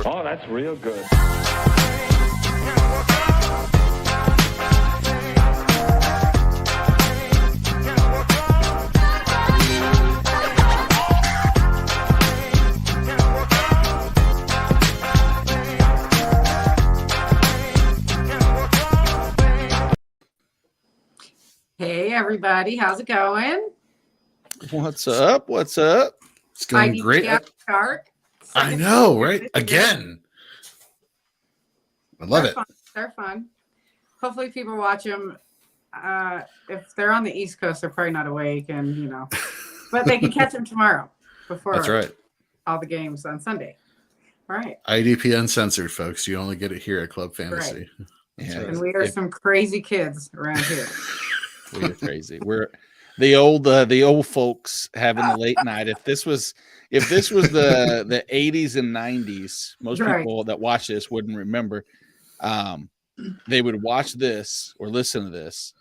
Oh, that's real good. Hey, everybody. How's it going? What's up? What's up? It's going IDP great. After Dark. I know, right? Again. I love it. They're fun. Hopefully people watch them. If they're on the East Coast, they're probably not awake, and but they can catch them tomorrow before That's right. all the games on Sunday. All right. IDP Uncensored, folks. You only get it here at Club Fantasy. Right. Yeah, And we are some crazy kids around here. we're crazy. We're the old folks having the late night. If this was the 80s and 90s, most people that watch this wouldn't remember. They would watch this or listen to this,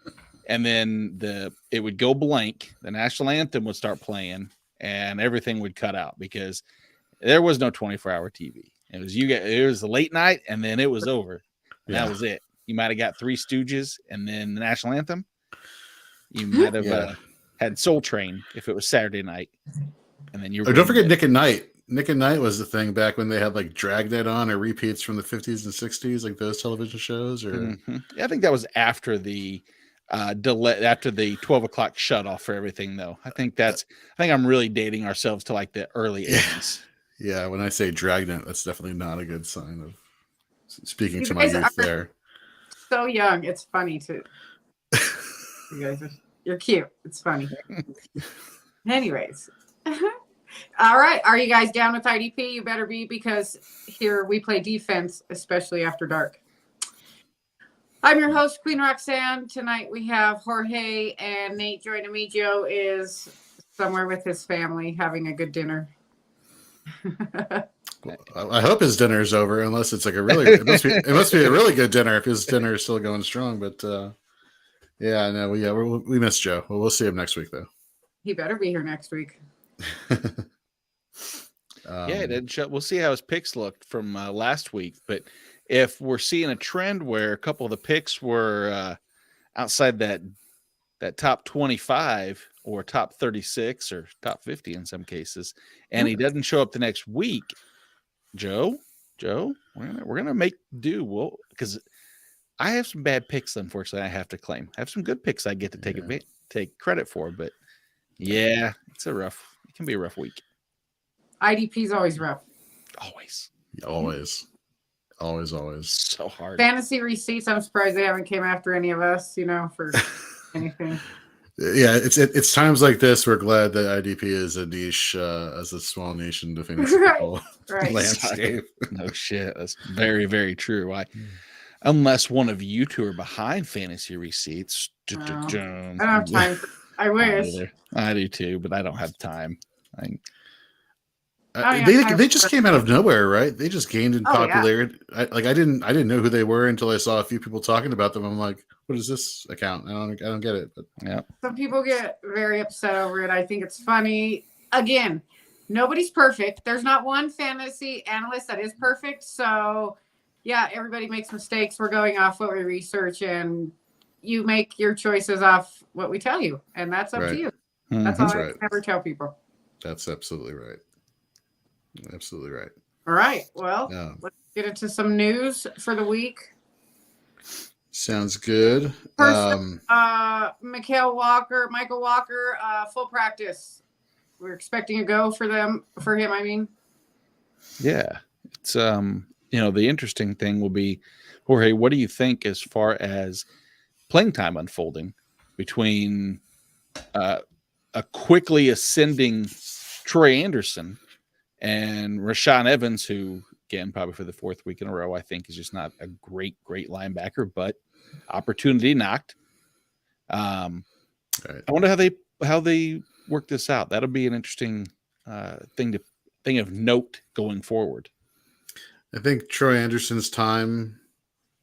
and then it would go blank. The national anthem would start playing, and everything would cut out because there was no 24-hour TV. It was the late night, and then it was over. And that was it. You might have got Three Stooges, and then the national anthem. You might have had Soul Train if it was Saturday night, and then you. Don't forget Nick at Night. Nick at Night was the thing back when they had like Dragnet on or repeats from the 50s and 60s, like those television shows. Or I think that was after the delay, after the 12 o'clock shut off for everything, though. I think I'm really dating ourselves to like the early 80s. Yeah, when I say Dragnet, that's definitely not a good sign of speaking to my youth there. So young, it's funny too. You guys you're cute. It's funny. Anyways. All right. Are you guys down with IDP? You better be, because here we play defense, especially after dark. I'm your host, Queen Roxanne. Tonight we have Jorge and Nate joining me. Joe is somewhere with his family having a good dinner. Well, I hope his dinner is over, unless it's like it must be a really good dinner if his dinner is still going strong. But we miss Joe. Well, we'll see him next week, though. He better be here next week. It didn't show. We'll see how his picks looked from last week. But if we're seeing a trend where a couple of the picks were outside that top 25 or top 36 or top 50 in some cases, and he doesn't show up the next week, Joe, we're gonna make do. Because I have some bad picks, unfortunately, I have to claim. I have some good picks I get to take credit for, but it can be a rough week. IDP's always rough. Always. So hard. Fantasy receipts, I'm surprised they haven't came after any of us, for anything. Yeah, it's times like this we're glad that IDP is a niche, as a small niche in the fantasy football landscape. No shit, that's very, very true. Unless one of you two are behind fantasy receipts. I don't have time. I wish. I do too, but I don't have time. They just came out of nowhere, right? They just gained in popularity. Yeah. I didn't know who they were until I saw a few people talking about them. I'm like, what is this account? I don't get it. But yeah, some people get very upset over it. I think it's funny. Again, nobody's perfect. There's not one fantasy analyst that is perfect. So yeah, everybody makes mistakes. We're going off what we research, and you make your choices off what we tell you, and that's up to you. That's all I ever tell people. That's absolutely right. Absolutely right. All right. Well, let's get into some news for the week. Sounds good. First, Michael Walker, full practice. We're expecting a go for him. I mean, yeah, it's the interesting thing will be, Jorge, what do you think as far as playing time unfolding between a quickly ascending Troy Anderson and Rashaan Evans, who, again, probably for the fourth week in a row, I think is just not a great linebacker, but opportunity knocked. I wonder how they work this out. That'll be an interesting thing of note going forward. I think Troy Anderson's time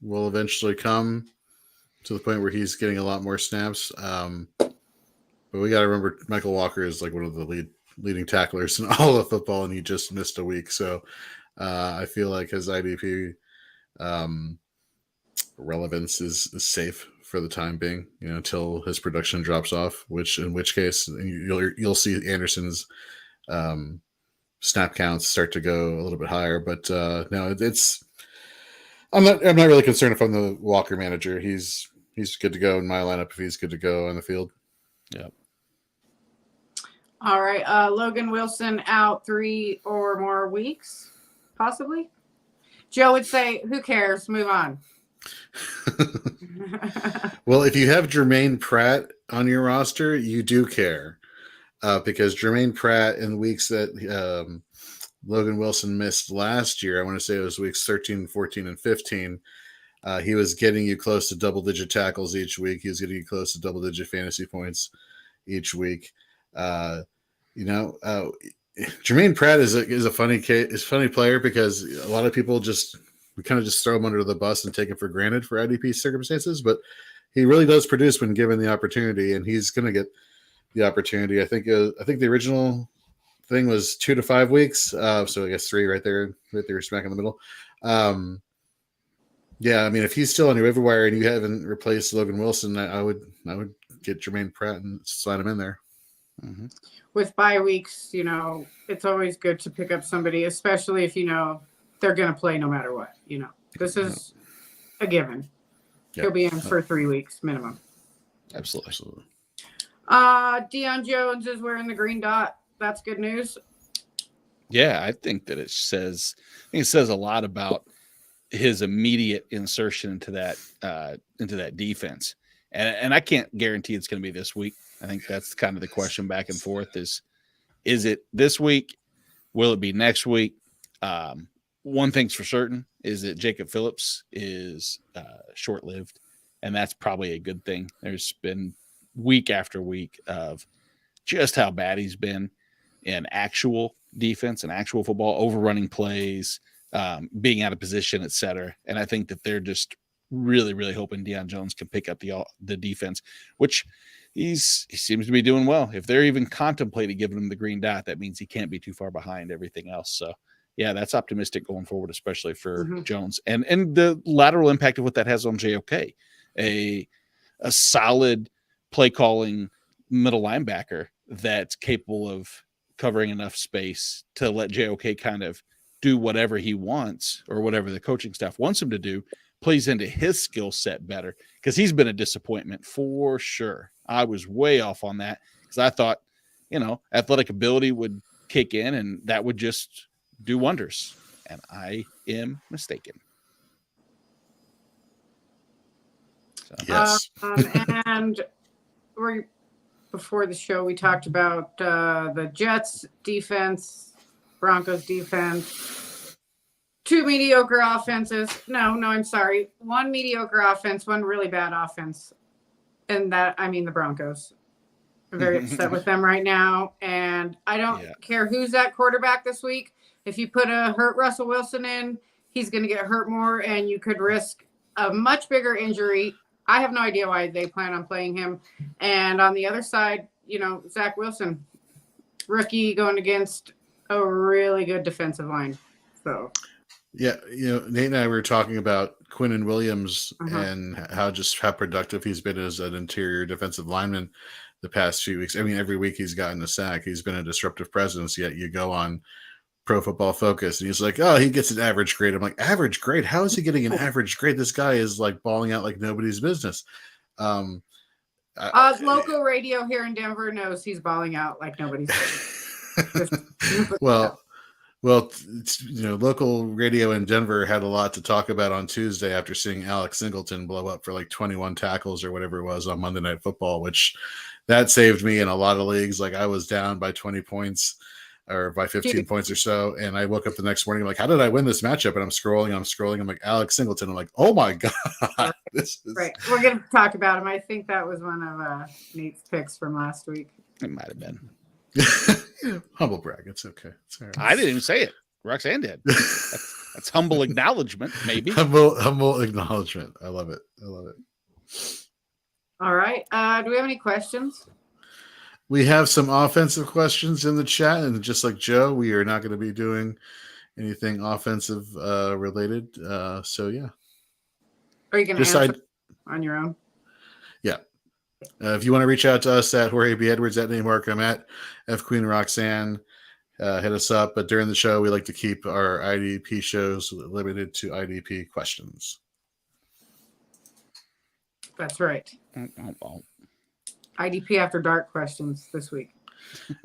will eventually come to the point where he's getting a lot more snaps. But we got to remember Michael Walker is like one of the leading tacklers in all of football, and he just missed a week. So I feel like his IDP relevance is safe for the time being, until his production drops off. In which case you'll see Anderson's snap counts start to go a little bit higher. But no, I'm not really concerned if I'm the Walker manager. He's good to go in my lineup if he's good to go on the field. Yeah. All right. Logan Wilson out 3 or more weeks, possibly. Joe would say, who cares? Move on. Well, if you have Jermaine Pratt on your roster, you do care. Because Jermaine Pratt in the weeks that Logan Wilson missed last year, I want to say it was weeks 13, 14, and 15, he was getting you close to double-digit tackles each week. He was getting you close to double-digit fantasy points each week. Jermaine Pratt is a funny player because a lot of people we kind of just throw him under the bus and take him for granted for IDP circumstances, but he really does produce when given the opportunity, and he's going to get the opportunity. I think the original thing was 2 to 5 weeks, so I guess 3 right there smack in the middle. Yeah, I mean, if he's still on your waiver wire and you haven't replaced Logan Wilson, I would get Jermaine Pratt and slide him in there. Mm-hmm. With bye weeks, it's always good to pick up somebody, especially if they're going to play no matter what. This is a given. Yep. He'll be in for 3 weeks minimum. Absolutely. Deion Jones is wearing the green dot. That's good news. Yeah, I think that it says a lot about his immediate insertion into that defense. And I can't guarantee it's going to be this week. I think that's kind of the question back and forth is it this week? Will it be next week? One thing's for certain is that Jacob Phillips is short-lived, and that's probably a good thing. There's been week after week of just how bad he's been in actual defense and actual football, overrunning plays, being out of position, et cetera. And I think that they're just really, really hoping Deion Jones can pick up the defense, which he seems to be doing well. If they're even contemplating giving him the green dot, that means he can't be too far behind everything else. So, yeah, that's optimistic going forward, especially for Jones. And the lateral impact of what that has on JOK, a solid play calling middle linebacker that's capable of covering enough space to let JOK kind of do whatever he wants or whatever the coaching staff wants him to do, plays into his skill set better, because he's been a disappointment for sure. I was way off on that because I thought, athletic ability would kick in and that would just do wonders. And I am mistaken. So. Yes. And before the show, we talked about the Jets defense, Broncos defense, 2 mediocre offenses. No, I'm sorry. 1 mediocre offense, 1 really bad offense. And that, I mean, the Broncos. I'm very upset with them right now. And I don't care who's that quarterback this week. If you put a hurt Russell Wilson in, he's going to get hurt more, and you could risk a much bigger injury. I have no idea why they plan on playing him. And on the other side, Zach Wilson, rookie going against a really good defensive line. So, yeah, Nate and I were talking about Quinnen Williams and how productive he's been as an interior defensive lineman the past few weeks. I mean, every week he's gotten a sack. He's been a disruptive presence, yet you go on Pro Football Focus and he's like, oh, he gets an average grade. I'm like, average grade? How is he getting an average grade? This guy is like balling out like nobody's business. Local radio here in Denver knows he's balling out like nobody's business. Well, local radio in Denver had a lot to talk about on Tuesday after seeing Alex Singleton blow up for like 21 tackles or whatever it was on Monday Night Football, which that saved me in a lot of leagues. Like I was down by 20 points or by 15 points or so. And I woke up the next morning, like, how did I win this matchup? And I'm scrolling. I'm like, Alex Singleton. I'm like, oh my God. This is... Right. We're going to talk about him. I think that was one of Nate's picks from last week. It might have been. Humble brag. It's okay. It's all right. I didn't even say it. Roxanne did. That's humble acknowledgement, maybe. Humble acknowledgement. I love it. All right. Do we have any questions? We have some offensive questions in the chat, and just like Joe, we are not going to be doing anything offensive related. So yeah. Are you going to answer on your own? Yeah. If you want to reach out to us at Jorge B. Edwards, at Nate Marcum, at F Queen Roxanne, hit us up. But during the show, we like to keep our IDP shows limited to IDP questions. That's right. IDP After Dark questions this week.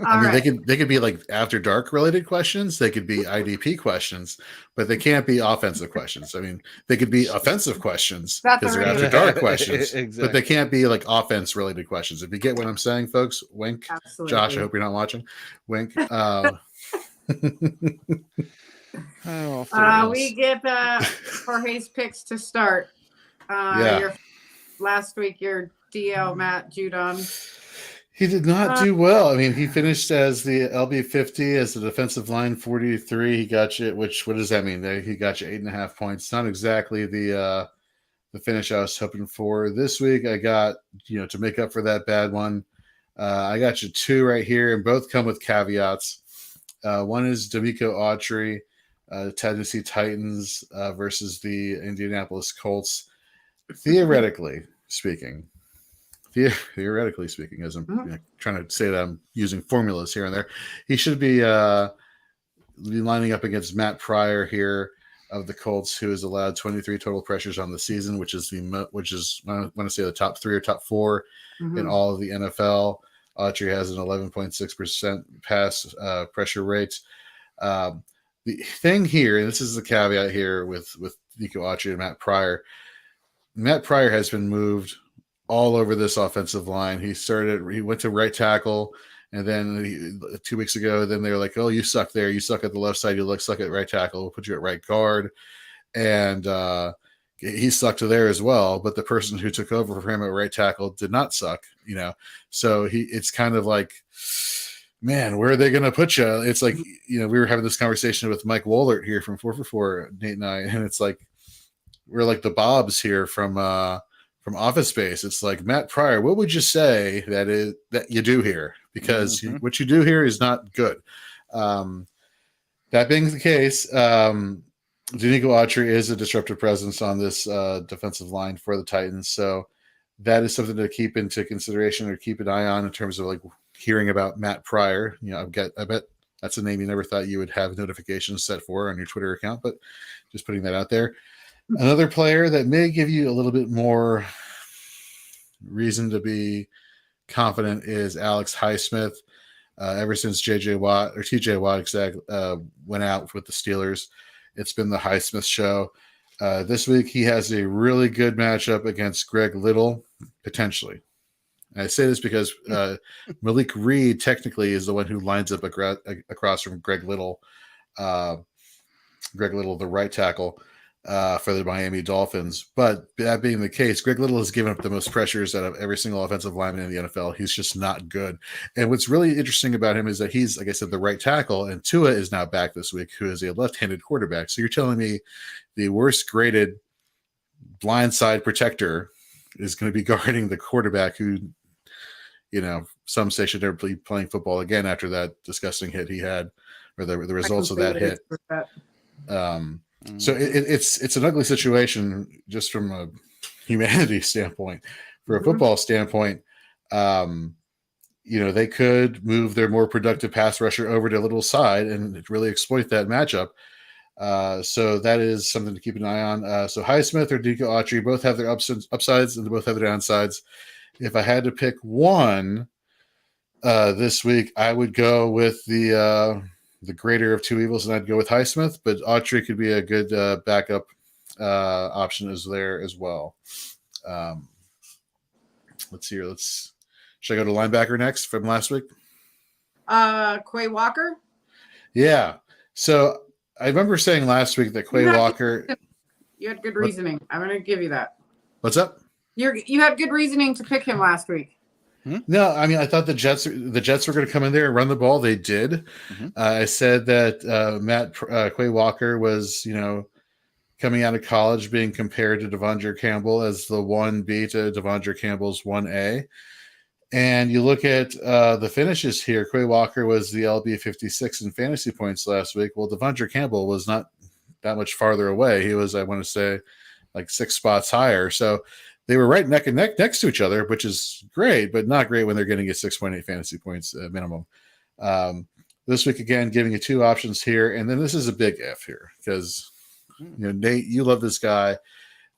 I mean, they could be like After Dark related questions. They could be IDP questions, but they can't be offensive questions. I mean, they could be offensive questions because they're After Dark questions, exactly. But they can't be like offense related questions. If you get what I'm saying, folks, wink. Absolutely. Josh, I hope you're not watching. Wink. We get Jorge's picks to start. Last week, your DL Matt Judon. He did not do well. I mean, he finished as the LB 50 as the defensive line 43. He got you, what does that mean? He got you 8.5 points. Not exactly the finish I was hoping for. This week, I got, to make up for that bad one, I got you 2 right here, and both come with caveats. One is D'Amico Autry, Tennessee Titans versus the Indianapolis Colts. Theoretically speaking, as I'm trying to say that I'm using formulas here and there, he should be lining up against Matt Pryor here of the Colts, who has allowed 23 total pressures on the season, which is I want to say the top 3 or top 4 in all of the NFL. Autry has an 11.6% pass pressure rate. The thing here, and this is the caveat here with Nico Autry and Matt Pryor. Matt Pryor has been moved all over this offensive line. He went to right tackle, and then 2 weeks ago, then they were like, "Oh, you suck there. You suck at the left side. You suck at right tackle. We'll put you at right guard." And he sucked there as well. But the person who took over for him at right tackle did not suck. So it's kind of like, man, where are they going to put you? It's like, we were having this conversation with Mike Wohlert here from 4for4, Nate and I, and it's like we're like the Bobs here from Office Space. It's like, Matt Pryor, what would you say that you do here? Because what you do here is not good. That being the case, D'Amico Autry is a disruptive presence on this defensive line for the Titans. So that is something to keep into consideration or keep an eye on in terms of like hearing about Matt Pryor. I bet that's a name you never thought you would have notifications set for on your Twitter account, but just putting that out there. Another player that may give you a little bit more reason to be confident is Alex Highsmith. Ever since TJ Watt went out with the Steelers, it's been the Highsmith show. This week, he has a really good matchup against Greg Little, potentially. And I say this because Malik Reed technically is the one who lines up across from Greg Little, the right tackle. For the Miami Dolphins. But that being the case, Greg Little has given up the most pressures out of every single offensive lineman in the NFL. He's just not good. And what's really interesting about him is that he's, like I said, the right tackle, and Tua is now back this week, who is a left-handed quarterback. So you're telling me the worst graded blindside protector is going to be guarding the quarterback who, some say should never be playing football again after that disgusting hit he had, or the results of that hit. So it's an ugly situation just from a humanity standpoint. For a football standpoint, they could move their more productive pass rusher over to a little side and really exploit that matchup. So that is something to keep an eye on. So Highsmith or D'Amico Autry both have their upsides and they both have their downsides. If I had to pick one this week, I would go with the greater of two evils, and I'd go with Highsmith, but Autry could be a good backup option there as well. Let's see here. Should I go to linebacker next from last week? Quay Walker? Yeah. So I remember saying last week that Quay Walker. You had good reasoning. I'm going to give you that. What's up? You had good reasoning to pick him last week. No, I mean, I thought the Jets were going to come in there and run the ball. They did. I said that Quay Walker was, coming out of college being compared to Devondre Campbell as the 1B to Devondre Campbell's 1A. And you look at the finishes here. Quay Walker was the LB 56 in fantasy points last week. Well, Devondre Campbell was not that much farther away. He was, I want to say, like 6 spots higher. So they were right neck and neck next to each other, which is great, but not great when they're getting a 6.8 fantasy points minimum. This week, again, giving you 2 options here. And then this is a big if here because, Nate, you love this guy.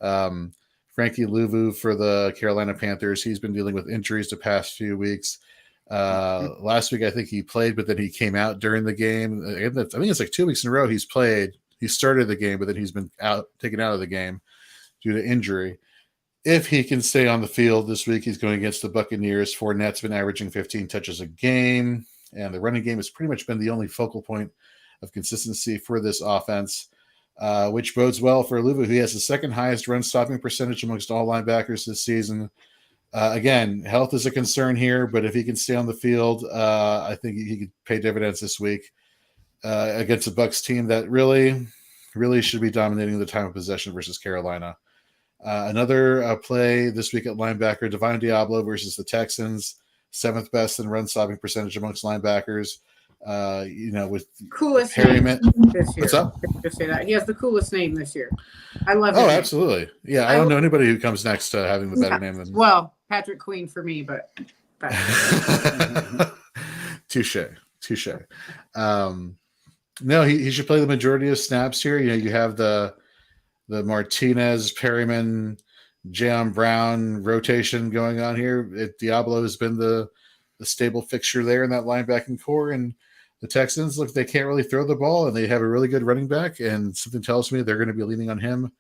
Frankie Louvu for the Carolina Panthers. He's been dealing with injuries the past few weeks. Last week, I think he played, but then he came out during the game. I think it's like 2 weeks in a row he's played. He started the game, but then he's been taken out of the game due to injury. If he can stay on the field this week, he's going against the Buccaneers. Fournette's been averaging 15 touches a game, and the running game has pretty much been the only focal point of consistency for this offense, which bodes well for Louvu, who has the second highest run-stopping percentage amongst all linebackers this season. Again, health is a concern here, but if he can stay on the field, I think he could pay dividends this week against a Bucs team that really should be dominating the time of possession versus Carolina. Another play this week at linebacker, Divine Diablo versus the Texans, 7th best in run-stopping percentage amongst linebackers. With coolest Perryman. This year. What's up? Just say that he has the coolest name this year. I love it. Oh, absolutely. Yeah, I don't know anybody who comes next to having the better name than. Well, Patrick Queen for me, but. Touche. No, he should play the majority of snaps here. You have the Martinez, Perryman, Jayon Brown rotation going on here. Diablo has been the stable fixture there in that linebacking core, and the Texans, look, they can't really throw the ball, and they have a really good running back, and something tells me they're going to be leaning on him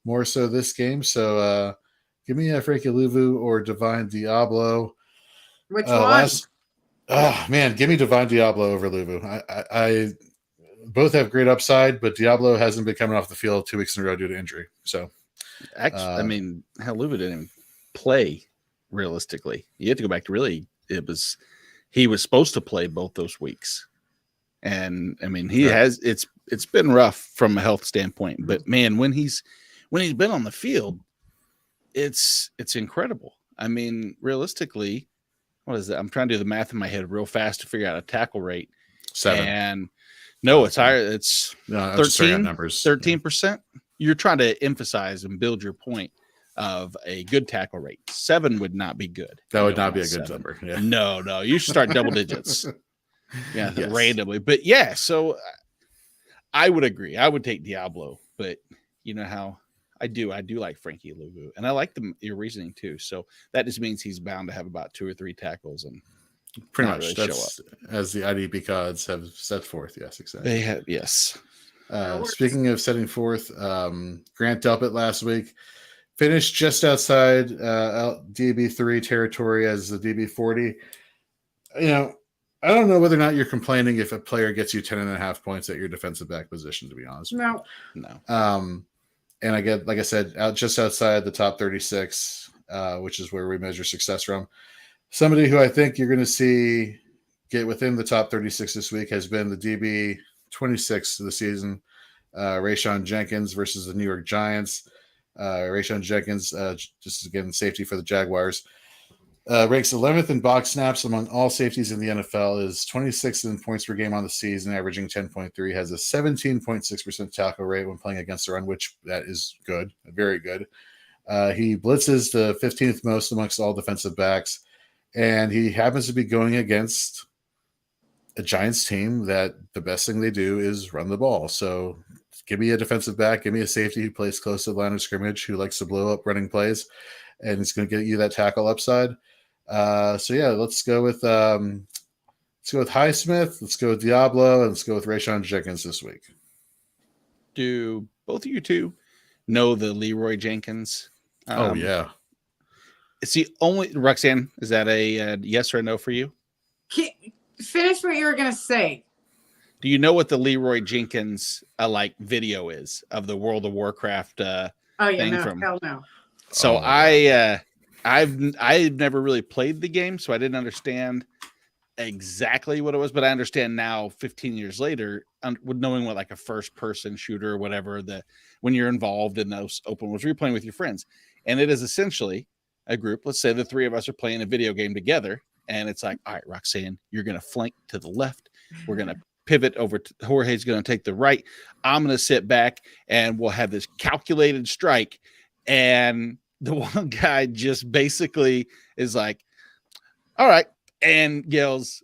more so this game. So give me a Frankie Louvu or Divine Diablo. Which one? Give me Divine Diablo over Louvu. I both have great upside, but Diablo hasn't been coming off the field 2 weeks in a row due to injury. So, actually, Louvu didn't even play realistically. You have to go back to he was supposed to play both those weeks. And he has it's been rough from a health standpoint, but man, when he's been on the field, it's incredible. Realistically, what is that? I'm trying to do the math in my head real fast to figure out a tackle rate. 7. And no, it's higher. It's 13%. You're trying to emphasize and build your point of a good tackle rate. 7 would not be good. That would not be a good number. Yeah. No, you should start double digits. Yeah, yes. Randomly. But yeah, so I would agree. I would take Diablo, but you know how I do like Frankie Louvu, and I like your reasoning too. So that just means he's bound to have about 2 or 3 tackles and pretty much that's as the IDP gods have set forth. Yes, exactly. They have, yes. Speaking of setting forth, Grant Delpit last week finished just outside DB3 territory as the DB40. I don't know whether or not you're complaining if a player gets you 10.5 points at your defensive back position, to be honest. No. And I get, like I said, just outside the top 36, which is where we measure success from. Somebody who I think you're going to see get within the top 36 this week has been the DB 26 of the season, Rayshon Jenkins versus the New York Giants. Rayshon Jenkins, just again, safety for the Jaguars, ranks 11th in box snaps among all safeties in the NFL, is 26th in points per game on the season, averaging 10.3, has a 17.6% tackle rate when playing against the run, which that is good, very good. He blitzes the 15th most amongst all defensive backs, and he happens to be going against a Giants team that the best thing they do is run the ball. So give me a defensive back, give me a safety who plays close to the line of scrimmage, who likes to blow up running plays, and it's going to get you that tackle upside. Let's go with Highsmith, let's go with Diablo, and let's go with Rayshon Jenkins this week. Do both of you two know the Leroy Jenkins? Yeah. It's the only Roxanne. Is that a yes or a no for you? Finish what you were going to say. Do you know what the Leroy Jenkins video is of the World of Warcraft thing? Hell no. So I've never really played the game, so I didn't understand exactly what it was, but I understand now 15 years later, knowing what like a first person shooter or whatever, when you're involved in those open worlds, you're playing with your friends. And it is essentially a group. Let's say the three of us are playing a video game together, and it's like, all right, Roxanne, you're going to flank to the left. We're going to pivot over. Jorge's going to take the right. I'm going to sit back, and we'll have this calculated strike. And the one guy just basically is like, all right, and yells,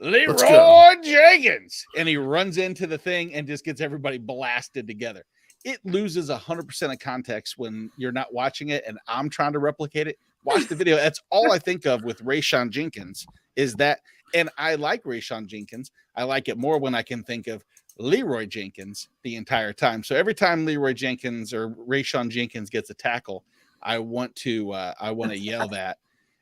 Leroy Jenkins. And he runs into the thing and just gets everybody blasted together. It loses 100% of context when you're not watching it and I'm trying to replicate it. Watch the video. That's all I think of with Rayshawn Jenkins is that. And I like Rayshawn Jenkins. I like it more when I can think of Leroy Jenkins the entire time. So every time Leroy Jenkins or Rayshawn Jenkins gets a tackle, I want to yell that.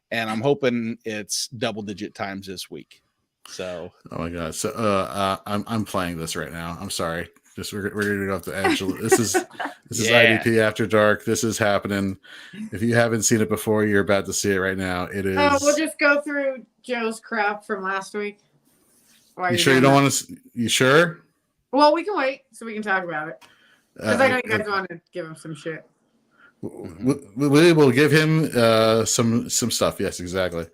And I'm hoping it's double-digit times this week. So, oh my god! So, I'm playing this right now. I'm sorry. Just we're gonna go off the edge. This is IDP After Dark. This is happening. If you haven't seen it before, you're about to see it right now. It is. We'll just go through Joe's crap from last week. You sure you don't want to? You sure? Well, we can wait so we can talk about it because I know you guys want to give him some shit. We will give him some stuff. Yes, exactly.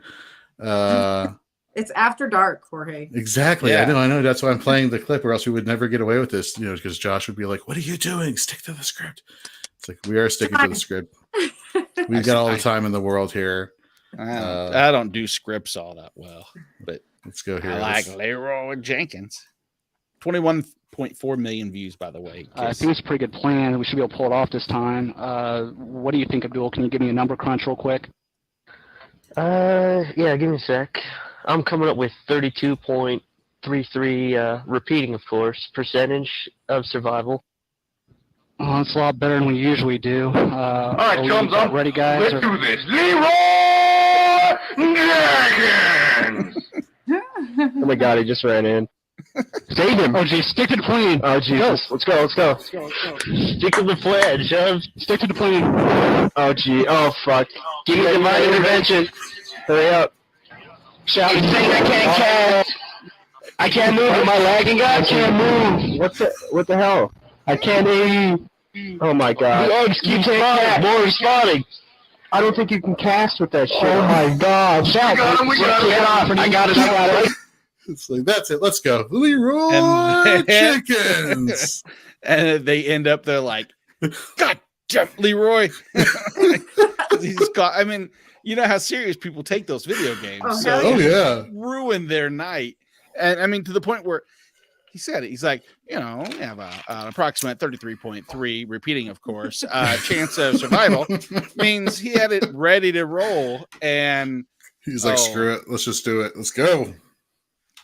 It's After Dark, Jorge. Exactly. Yeah. I know. That's why I'm playing the clip, or else we would never get away with this. Because Josh would be like, "What are you doing? Stick to the script." It's like we are sticking to the script. We've got all the time in the world here. I don't do scripts all that well, but let's go here. I like Leroy Jenkins. 21.4 million views, by the way. I think it's a pretty good plan. We should be able to pull it off this time. What do you think, Abdul? Can you give me a number crunch real quick? Yeah, give me a sec. I'm coming up with 32.33, repeating, of course, percentage of survival. Oh, that's a lot better than we usually do. All right, thumbs up. Ready, guys? Let's do this. Leroy Jenkins! Oh my god, he just ran in. Save him! Oh, geez, stick to the plane. Oh, Jesus. Let's go. Stick to the pledge, Stick to the plane. Oh, gee. Oh, fuck. Give me my intervention. Hurry up. Shout. He's saying I can't cast. I can't move. Am I lagging, guys? I can't move. What the hell? I can't hear you. Oh my god. The eggs keep spawning. More responding. I don't think you can cast with that shit. Oh my god. Shout. We got him. I got it. It's like, that's it. Let's go. Leroy Jenkins. And they end up there like, God damn, Leroy. He's got, I mean, you know how serious people take those video games. Yeah. Ruin their night. And I mean, to the point where he said it. He's like, we have an approximate 33.3, repeating, of course, chance of survival. Means he had it ready to roll. And he's like, screw it. Let's just do it. Let's go.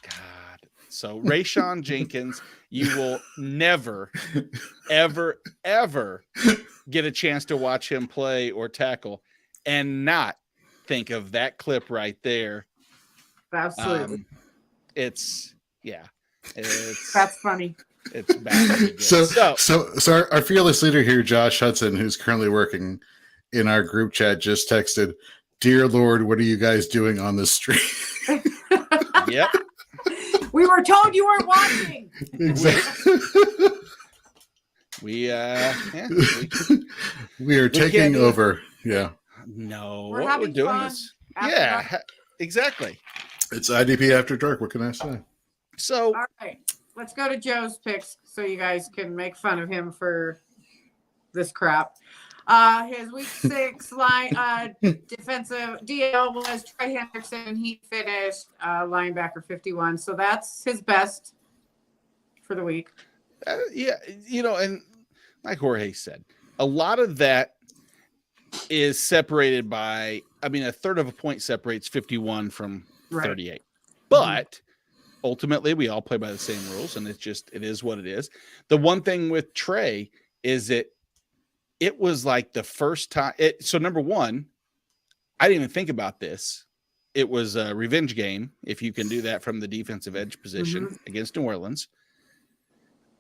God. So Rayshawn Jenkins, you will never, ever, ever get a chance to watch him play or tackle and not think of that clip right there. Absolutely. It's that's funny. It's bad. So our fearless leader here, Josh Hudson, who's currently working in our group chat, just texted, "Dear Lord, what are you guys doing on this stream?" Yep. We were told you weren't watching. Exactly. We are taking over. Yeah. No, we're what we're doing fun is exactly. It's IDP After Dark. What can I say? So all right, let's go to Joe's picks so you guys can make fun of him for this crap. His week 6 line defensive DL was Trey Hendrickson. He finished linebacker 51, so that's his best for the week. And like Jorge said, a lot of that is separated by, a third of a point separates 51 from 38. But ultimately, we all play by the same rules, and it is what it is. The one thing with Trey is that it was like the first time. So number one, I didn't even think about this. It was a revenge game, if you can do that from the defensive edge position against New Orleans.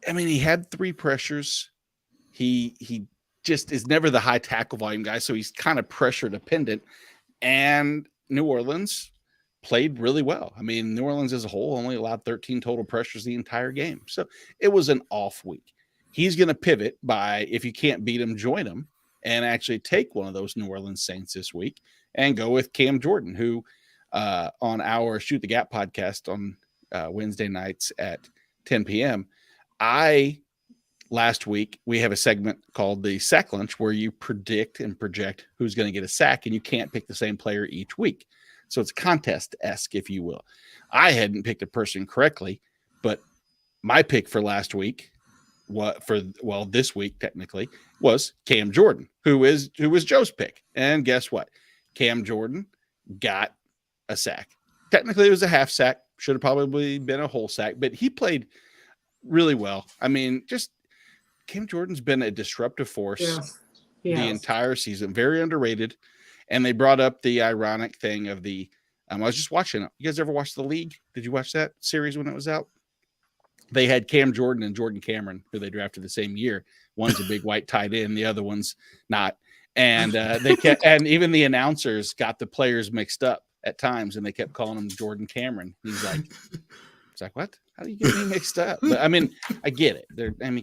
He had 3 pressures. He just is never the high tackle volume guy, so he's kind of pressure dependent. And New Orleans played really well. New Orleans as a whole only allowed 13 total pressures the entire game. So it was an off week. He's going to pivot by, if you can't beat him, join him. and actually take one of those New Orleans Saints this week and go with Cam Jordan, who on our Shoot the Gap podcast on Wednesday nights at 10 p.m. Last week, we have a segment called the Sack Lunch where you predict and project who's going to get a sack, and you can't pick the same player each week. So it's contest-esque, if you will. I hadn't picked a person correctly, but my pick for last week, this week technically, was Cam Jordan, who was Joe's pick. And guess what? Cam Jordan got a sack. Technically, it was a half sack. Should have probably been a whole sack, but he played really well. I mean, just Cam Jordan's been a disruptive force the entire season. Very underrated. And they brought up the ironic thing of the I was just watching it. You guys ever watch The League? Did you watch that series when it was out? They had Cam Jordan and Jordan Cameron, who they drafted the same year. One's a big white tight end, the other one's not. And they kept, and even the announcers got the players mixed up at times, and they kept calling him Jordan Cameron. He's like, what? How do you get me mixed up? But I mean, I get it.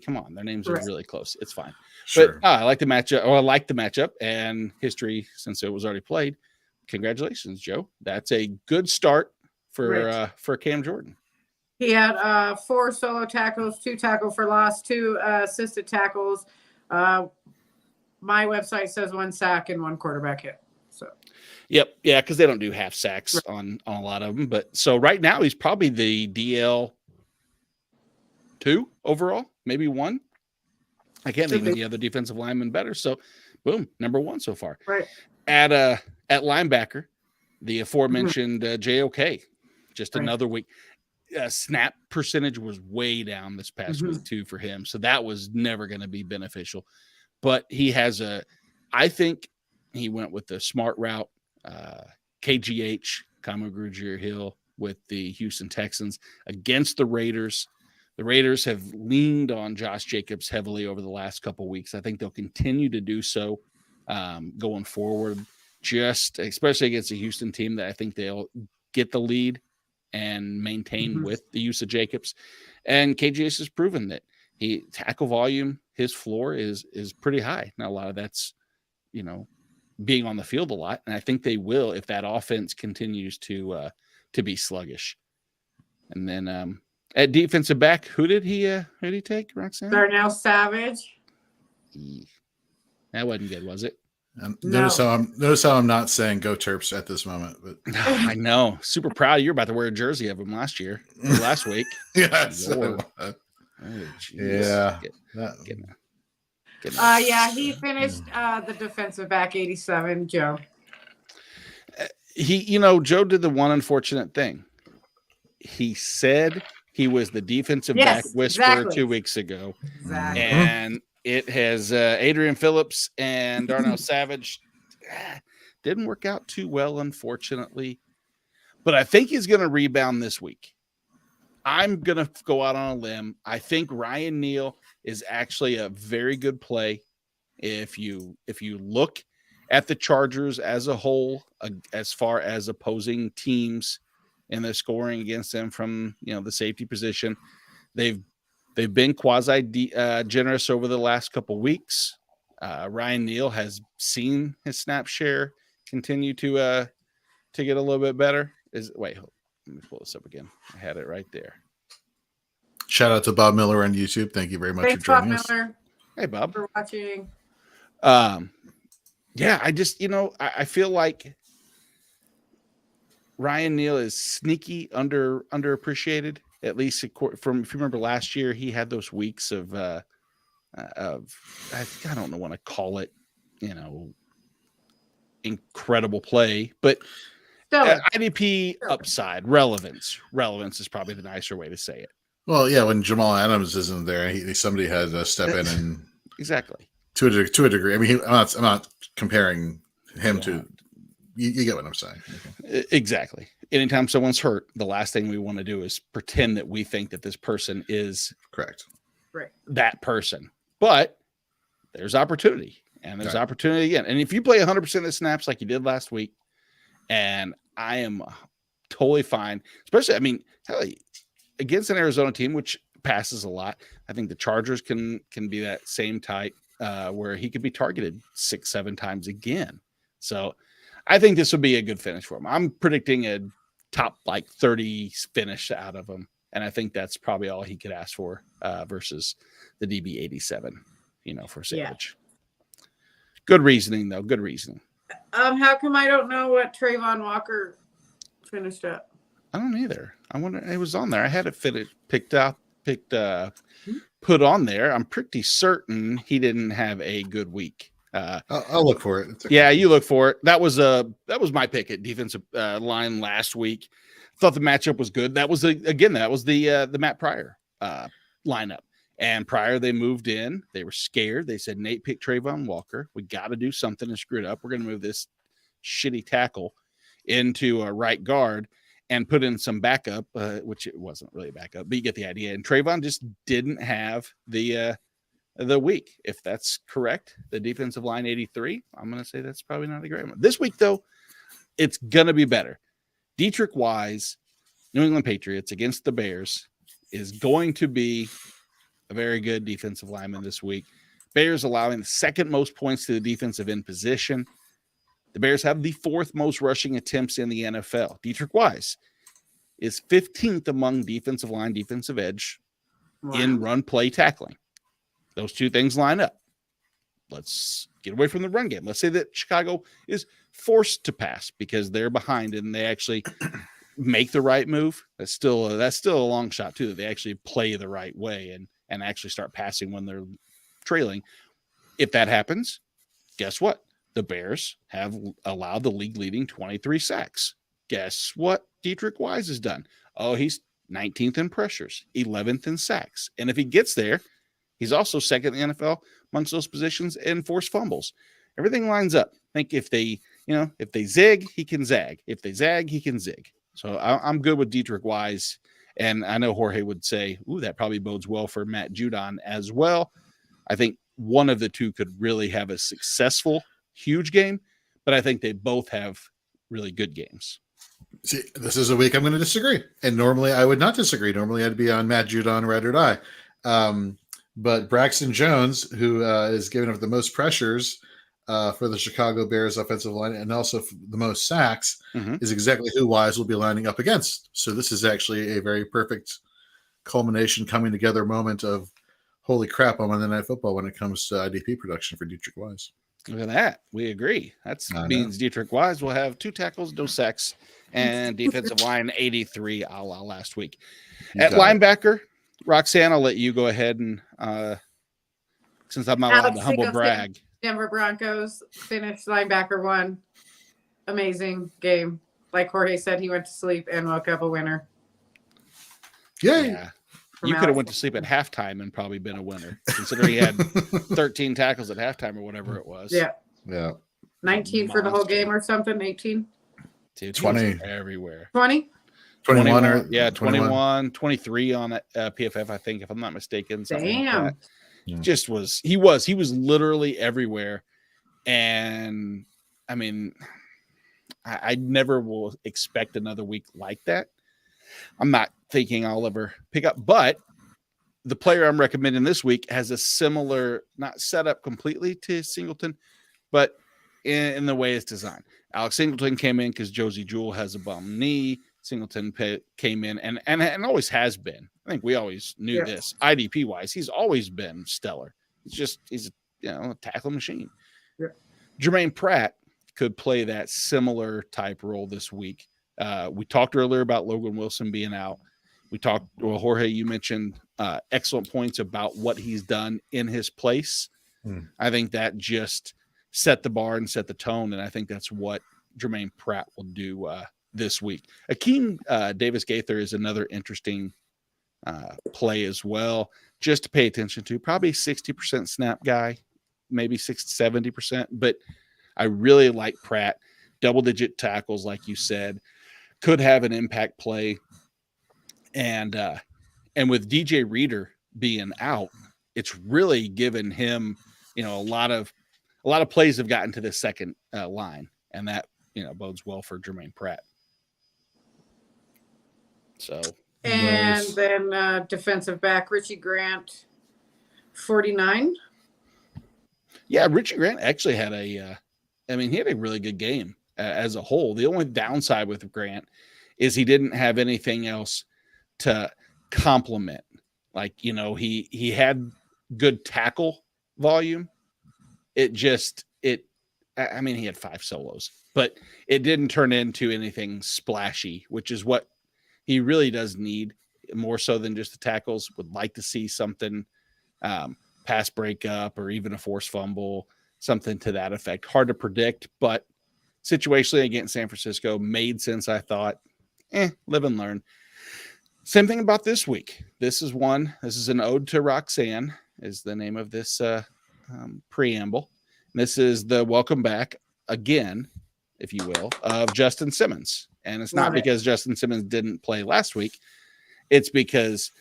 Come on, their names are really close. It's fine. Sure. But I like the matchup. Or I like the matchup and history since it was already played. Congratulations, Joe. That's a good start for Cam Jordan. He had 4 solo tackles, 2 tackle for loss, 2 assisted tackles. My website says 1 sack and 1 quarterback hit. So. Yep. Yeah, because they don't do half sacks on a lot of them. But so right now he's probably the DL 2 overall, maybe 1. I can't think of any other defensive lineman better. So, boom, number 1 so far. Right. At linebacker, the aforementioned JOK, just another week. Snap percentage was way down this past week too for him. So that was never going to be beneficial. But he has I think he went with the smart route. KGH, Kamo Grugier Hill with the Houston Texans against the Raiders. The Raiders have leaned on Josh Jacobs heavily over the last couple of weeks. I think they'll continue to do so going forward, especially against a Houston team that I think they'll get the lead and maintain with the use of Jacobs. And KGH has proven that he tackle volume, his floor is pretty high. Now, a lot of that's, being on the field a lot. And I think they will, if that offense continues to be sluggish. And then at defensive back, who did he take, Roxanne? Darnell Savage. That wasn't good, was it? Notice how I'm not saying go Terps at this moment. But I know. Super proud. You're about to wear a jersey of him last week. Yes. He finished the defensive back 87, Joe. Joe did the one unfortunate thing. He said he was the defensive back whisperer 2 weeks ago. Exactly. And it has Adrian Phillips and Darnell Savage. Didn't work out too well, unfortunately. But I think he's going to rebound this week. I'm going to go out on a limb. I think Ryan Neal is actually a very good play. If you look at the Chargers as a whole, as far as opposing teams and their scoring against them from the safety position, they've been quasi generous over the last couple of weeks. Ryan Neal has seen his snap share continue to get a little bit better. Let me pull this up again. I had it right there. Shout out to Bob Miller on YouTube. Thank you very much for joining us. Miller. Hey, Bob. For watching. I just, I feel like Ryan Neal is sneaky underappreciated. At least if you remember last year, he had those weeks of I don't know what to call it, incredible play, but IDP upside relevance is probably the nicer way to say it. Well, yeah, when Jamal Adams isn't there, somebody had to step in and exactly to a degree. I mean, I'm not comparing him to. You get what I'm saying. Okay. Exactly. Anytime someone's hurt, the last thing we want to do is pretend that we think that this person is correct. Right. That person. But there's opportunity, and there's opportunity again. And if you play 100% of the snaps like you did last week, and I am totally fine, especially, against an Arizona team, which passes a lot. I think the Chargers can be that same type. where he could be targeted 6-7 times again. So I think this would be a good finish for him. I'm predicting a top 30 finish out of him. And I think that's probably all he could ask for versus the DB 87, for Savage. Yeah. Good reasoning, though. Good reasoning. How come I don't know what Trayvon Walker finished up? I don't either. I wonder. It was on there. I had it put on there. I'm pretty certain he didn't have a good week. I'll look for it. Okay. Yeah, you look for it. That was my pick at defensive line last week. Thought the matchup was good. That was the Matt Pryor lineup. And Pryor, they moved in. They were scared. They said, Nate picked Trayvon Walker. We got to do something to screw it up. We're going to move this shitty tackle into a right guard and put in some backup, which it wasn't really a backup, but you get the idea. And Trayvon just didn't have the week. If that's correct, the defensive line 83, I'm going to say that's probably not a great one. This week, though, it's going to be better. Dietrich Wise, New England Patriots against the Bears, is going to be a very good defensive lineman this week. Bears allowing the second most points to the defensive end position. The Bears have the fourth most rushing attempts in the NFL. Dietrich Wise is 15th among defensive line, defensive edge in run play tackling. Those two things line up. Let's get away from the run game. Let's say that Chicago is forced to pass because they're behind and they actually make the right move. That's still a long shot too. They actually play the right way and actually start passing when they're trailing. If that happens, guess what? The Bears have allowed the league leading 23 sacks. Guess what Dietrich Wise has done? Oh, he's 19th in pressures, 11th in sacks. And if he gets there, he's also second in the NFL amongst those positions in forced fumbles. Everything lines up. I think if they zig, he can zag. If they zag, he can zig. So I'm good with Dietrich Wise. And I know Jorge would say, ooh, that probably bodes well for Matt Judon as well. I think one of the two could really have a successful, huge game, but I think they both have really good games. See, this is a week I'm going to disagree. And normally I would not disagree. Normally I'd be on Matt Judon, ride or die. But Braxton Jones, who is giving up the most pressures for the Chicago Bears offensive line and also the most sacks, is exactly who Wise will be lining up against. So this is actually a very perfect culmination, coming together moment of holy crap on Monday Night Football when it comes to IDP production for Dietrich Wise. Look at that. We agree. That means Dietrich Wise will have 2 tackles, no sacks, and defensive line 83 a la last week. At linebacker, Roxanne, I'll let you go ahead and since I'm not allowed to humble brag. Denver Broncos finished linebacker 1. Amazing game. Like Jorge said, he went to sleep and woke up a winner. Yay. Yeah. You could have went to sleep at halftime and probably been a winner, considering he had 13 tackles at halftime or whatever it was. Yeah. Yeah. 19 for the whole game or something, 18? Dude, 20. Everywhere. 20? 21. Yeah, 21, 23 on PFF, I think, if I'm not mistaken. Damn. Like that. He was literally everywhere. And I mean, I never will expect another week like that. I'm not thinking I'll ever pick up, but the player I'm recommending this week has a similar, not set up completely to Singleton, but in the way it's designed. Alex Singleton came in because Josie Jewell has a bum knee. Singleton came in and always has been. I think we always knew this. IDP wise, he's always been stellar. He's a tackle machine. Yeah. Jermaine Pratt could play that similar type role this week. We talked earlier about Logan Wilson being out. Jorge, you mentioned excellent points about what he's done in his place. I think that just set the bar and set the tone, and I think that's what Jermaine Pratt will do this week. Akeem Davis-Gaither is another interesting play as well, just to pay attention to. Probably 60% snap guy, maybe 60-70%, but I really like Pratt. Double-digit tackles, like you said, could have an impact play. And with DJ Reader being out, it's really given him, a lot of plays have gotten to the second line, and that bodes well for Jermaine Pratt. So, and then defensive back Richie Grant, 49. Yeah, Richie Grant actually had he had a really good game as a whole. The only downside with Grant is he didn't have anything else to complement. Like, he had good tackle volume. He had 5 solos, but it didn't turn into anything splashy, which is what he really does need more so than just the tackles. Would like to see something, pass breakup or even a forced fumble, something to that effect. Hard to predict, but situationally against San Francisco made sense. I thought, live and learn. Same thing about this week. This is an ode to Roxanne is the name of this preamble. This is the welcome back again, if you will, of Justin Simmons. And it's not because Justin Simmons didn't play last week. It's because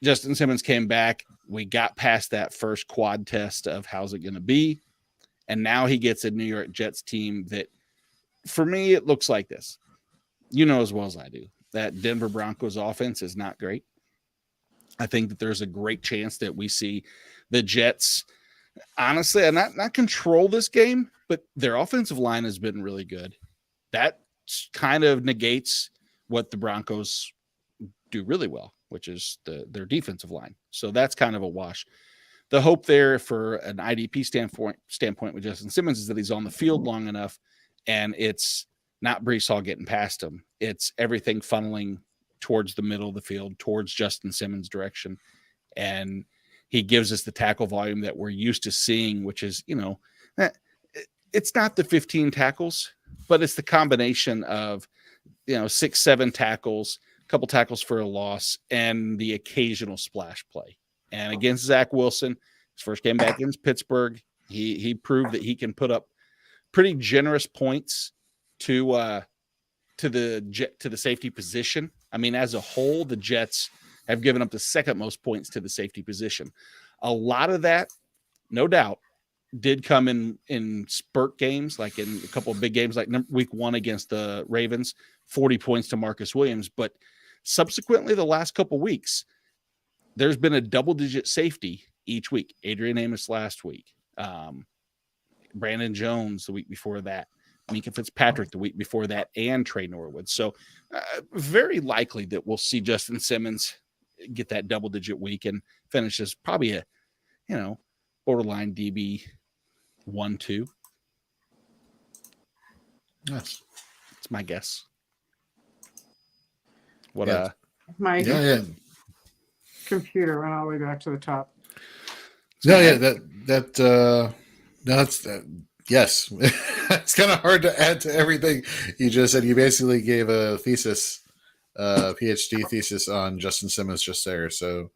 Justin Simmons came back. We got past that first quad test of how's it going to be. And now he gets a New York Jets team that, for me, it looks like this. You know as well as I do that Denver Broncos offense is not great. I think that there's a great chance that we see the Jets, honestly, not control this game, but their offensive line has been really good. That kind of negates what the Broncos do really well, which is their defensive line. So that's kind of a wash. The hope there for an IDP standpoint with Justin Simmons is that he's on the field long enough, and it's not Breece Hall getting past him. It's everything funneling towards the middle of the field, towards Justin Simmons' direction. And he gives us the tackle volume that we're used to seeing, which is, it's not the 15 tackles, but it's the combination of, 6, 7 tackles, a couple tackles for a loss, and the occasional splash play. And against Zach Wilson, his first game back against Pittsburgh, he proved that he can put up pretty generous points to the safety position. I mean, as a whole, the Jets have given up the second most points to the safety position. A lot of that, no doubt, did come in spurt games, like in a couple of big games, like week 1 against the Ravens, 40 points to Marcus Williams. But subsequently, the last couple of weeks, there's been a double-digit safety each week. Adrian Amos last week, Brandon Jones the week before that, Minka Fitzpatrick the week before that, and Trey Norwood. So very likely that we'll see Justin Simmons get that double-digit week and finishes probably a, borderline DB 1-2. Yes. That's my guess. My computer went all the way back to the top. Yes. It's kind of hard to add to everything you just said. You basically gave a thesis, PhD thesis on Justin Simmons just there. So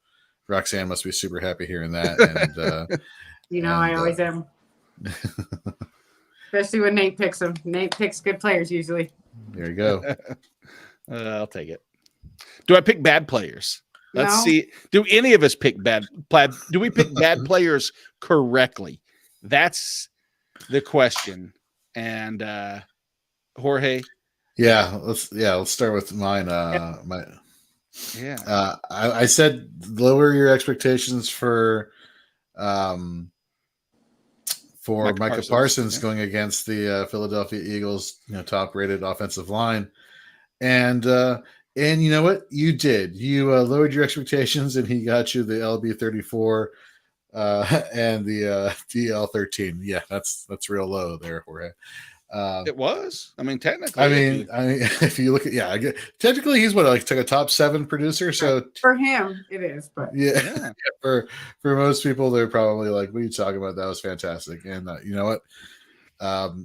Roxanne must be super happy hearing that. And I always am. Especially when Nate picks them. Nate picks good players usually. There you go. I'll take it. Do I pick bad players? Let's No. see. Do any of us pick do we pick bad players correctly? That's the question. And Jorge. Let's start with mine. I said lower your expectations for Micah Parsons going against the Philadelphia Eagles, top-rated offensive line, and you know what? You did. You lowered your expectations, and he got you the LB34 and the DL13. Yeah, that's real low there, Jorge. It was. I mean, technically. I mean, if you look at technically he's like a top 7 producer. So for him, it is. But yeah. For most people, they're probably like, "What are you talking about? That was fantastic." And you know what?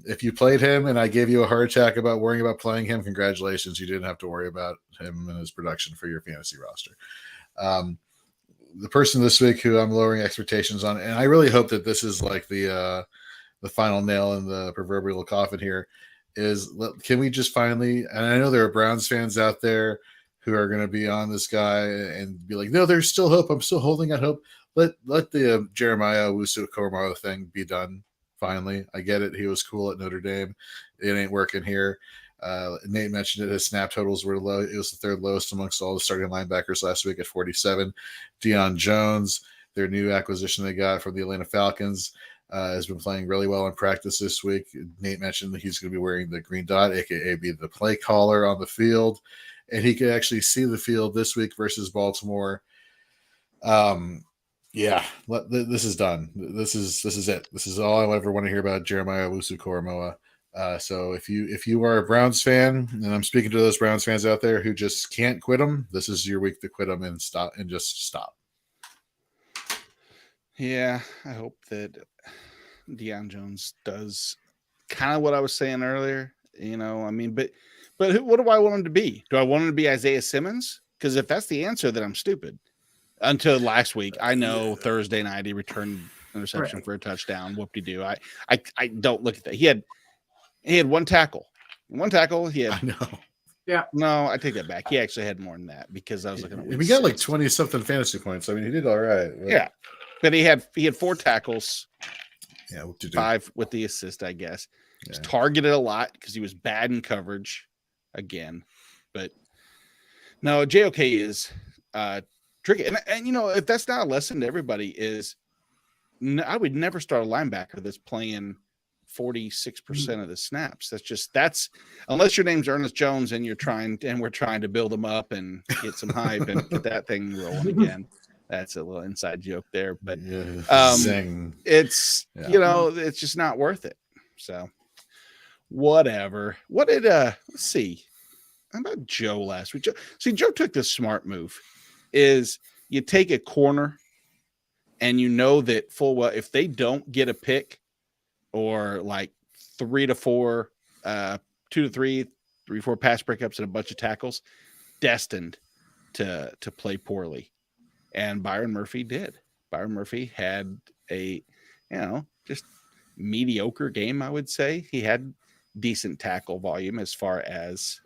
If you played him and I gave you a heart attack about worrying about playing him, congratulations. You didn't have to worry about him and his production for your fantasy roster. The person this week who I'm lowering expectations on, and I really hope that this is like the final nail in the proverbial coffin here, is can we just finally, and I know there are Browns fans out there who are going to be on this guy and be like, no, there's still hope. I'm still holding out hope. Let the Jeremiah Owusu-Koramoah thing be done. Finally, I get it. He was cool at Notre Dame. It ain't working here. Nate mentioned it. His snap totals were low. It was the 3rd lowest amongst all the starting linebackers last week at 47. Deion Jones, their new acquisition they got from the Atlanta Falcons. has been playing really well in practice this week. Nate mentioned that he's going to be wearing the green dot, aka be the play caller on the field, and he could actually see the field this week versus Baltimore. Yeah, this is done. This is it. This is all I ever want to hear about Jeremiah Owusu-Koramoah. So if you are a Browns fan, and I'm speaking to those Browns fans out there who just can't quit them, this is your week to quit them and stop and just stop. Yeah, I hope that Deion Jones does kind of what I was saying earlier. You know, I mean, but what do I want him to be? Do I want him to be Isaiah Simmons? Because if that's the answer, then I'm stupid. Until last week, I know Thursday night he returned interception for a touchdown. Whoop-de-doo. I don't look at that. He had one tackle. He had. I know. Yeah. No, I take that back. He actually had more than that because I was looking at. We got like 20 something fantasy points. I mean, he did all right. Yeah, but he had 4 tackles. Yeah, 5 with the assist, I guess. He was targeted a lot because he was bad in coverage again. But no, JOK is tricky. And you know, if that's not a lesson to everybody, is I would never start a linebacker that's playing 46% of the snaps. That's unless your name's Ernest Jones and we're trying to build them up and get some hype and get that thing rolling again. That's a little inside joke there, but it's you know, it's just not worth it. So whatever. What did let's see. How about Joe last week? Joe took the smart move. Is you take a corner and you know that full well if they don't get a pick or like 3 to 4, 2 to 3, 3 4 pass breakups and a bunch of tackles, destined to play poorly. And Byron Murphy did. Byron Murphy had a, just mediocre game, I would say. He had decent tackle volume as far as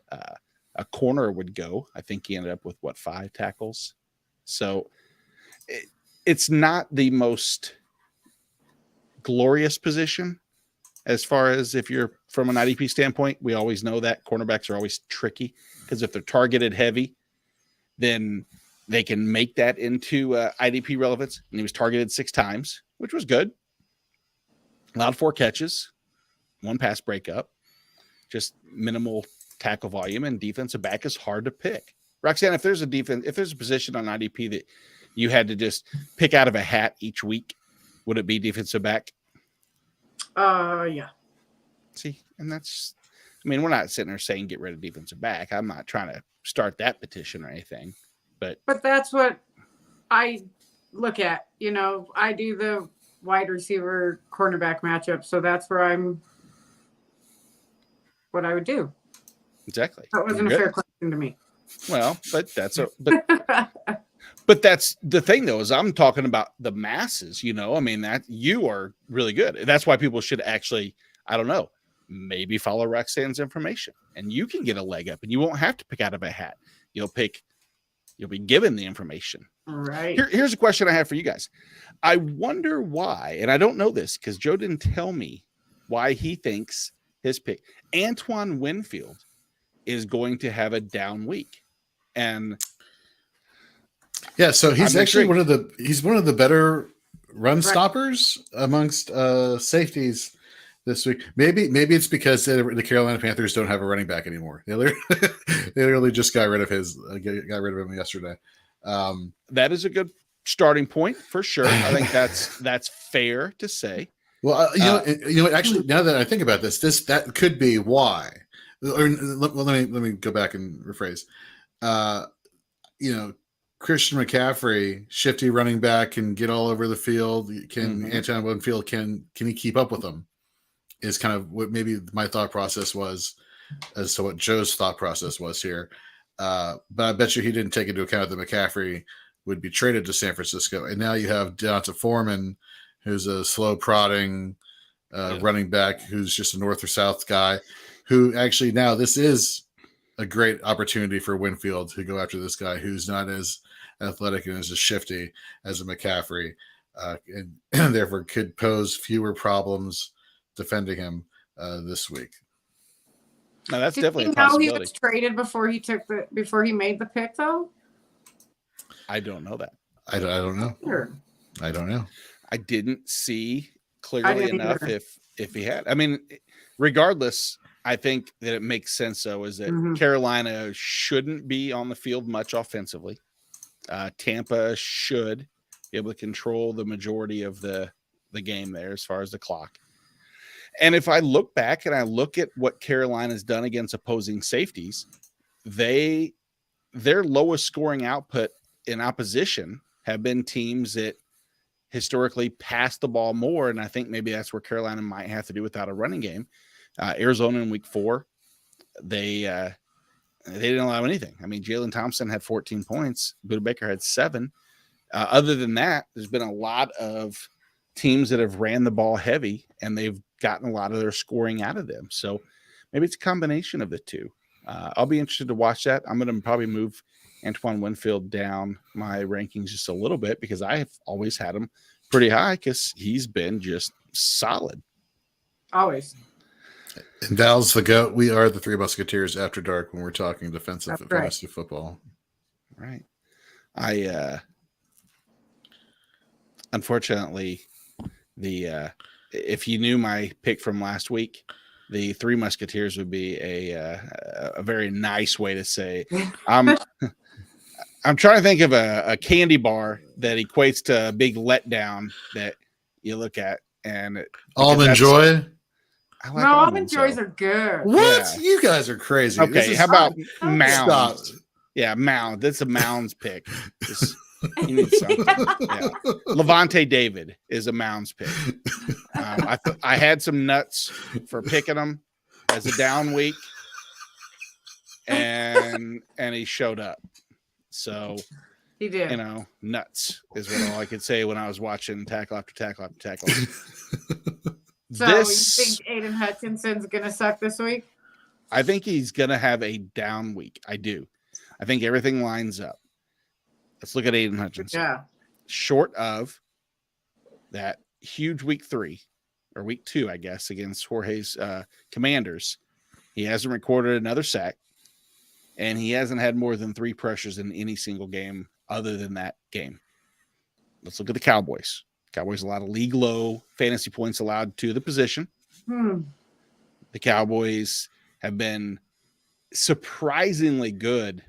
a corner would go. I think he ended up with 5 tackles. So it's not the most glorious position as far as if you're from an IDP standpoint. We always know that cornerbacks are always tricky because if they're targeted heavy, then they can make that into IDP relevance. And he was targeted 6 times, which was good. Allowed 4 catches, 1 pass breakup, just minimal tackle volume, and defensive back is hard to pick. Roxanne, if there's a position on IDP that you had to just pick out of a hat each week, would it be defensive back? Yeah. See, and that's, I mean, we're not sitting there saying get rid of defensive back. I'm not trying to start that petition or anything, but that's what I look at. You know, I do the wide receiver cornerback matchup, so that's where what I would do. Exactly. That wasn't a fair question to me. Well, but but that's the thing though, is I'm talking about the masses, I mean, that you are really good. That's why people should actually, I don't know, maybe follow Roxanne's information and you can get a leg up and you won't have to pick out of a hat. You'll be given the information. All right. Here's a question I have for you guys. I wonder why, and I don't know this because Joe didn't tell me why he thinks his pick, Antoine Winfield, is going to have a down week. And yeah, so he's actually one of the better run stoppers amongst safeties this week. Maybe it's because the Carolina Panthers don't have a running back anymore. They literally just got rid of him yesterday. That is a good starting point for sure. I think that's fair to say. Well, actually, now that I think about this, that could be why. Or let me go back and rephrase. Christian McCaffrey, shifty running back, can get all over the field. Can Antoine Winfield can he keep up with them? Is kind of what maybe my thought process was as to what Joe's thought process was here. But I bet you he didn't take into account that McCaffrey would be traded to San Francisco, and now you have Deonta Foreman, who's a slow prodding running back, who's just a north or south guy. Who actually now this is a great opportunity for Winfield to go after this guy who's not as athletic and as shifty as a McCaffrey, and therefore could pose fewer problems defending him this week. No, that's Did definitely you a possibility. He was traded before he made the pick, though? I don't know that. I don't know. Sure. I don't know. I didn't see clearly enough if he had. I mean, regardless, I think that it makes sense, though, is that Carolina shouldn't be on the field much offensively. Tampa should be able to control the majority of the game there as far as the clock. And if I look back and I look at what Carolina's done against opposing safeties, their lowest scoring output in opposition have been teams that historically pass the ball more. And I think maybe that's where Carolina might have to do without a running game. Arizona in week 4, they didn't allow anything. I mean, Jalen Thompson had 14 points. Buda Baker had 7. Other than that, there's been a lot of teams that have ran the ball heavy and they've gotten a lot of their scoring out of them. So maybe it's a combination of the two. I'll be interested to watch that. I'm going to probably move Antoine Winfield down my rankings just a little bit because I have always had him pretty high because he's been just solid. Always. And Val's the GOAT. We are the Three Musketeers after dark when we're talking defensive fantasy football. Right. Unfortunately, if you knew my pick from last week, the Three Musketeers would be a very nice way to say I'm trying to think of a candy bar that equates to a big letdown that you look at and Almond Joy. I like Almond Joys are good. What? Yeah. You guys are crazy. Okay, how about Mounds? Stop. Yeah, Mound. That's a Mounds pick. You need something. Yeah. Levante David is a Mounds pick. I had some nuts for picking him as a down week, and he showed up. So He did. You know, nuts is what all I could say when I was watching tackle after tackle after tackle. So you think Aiden Hutchinson's going to suck this week? I think he's going to have a down week. I do. I think everything lines up. Let's look at Aiden Hutchinson. Yeah. Short of that huge week 3 or week 2, I guess, against Jorge's Commanders, he hasn't recorded another sack, and he hasn't had more than 3 pressures in any single game other than that game. Let's look at the Cowboys. Cowboys allowed a league low fantasy points allowed to the position. The Cowboys have been surprisingly good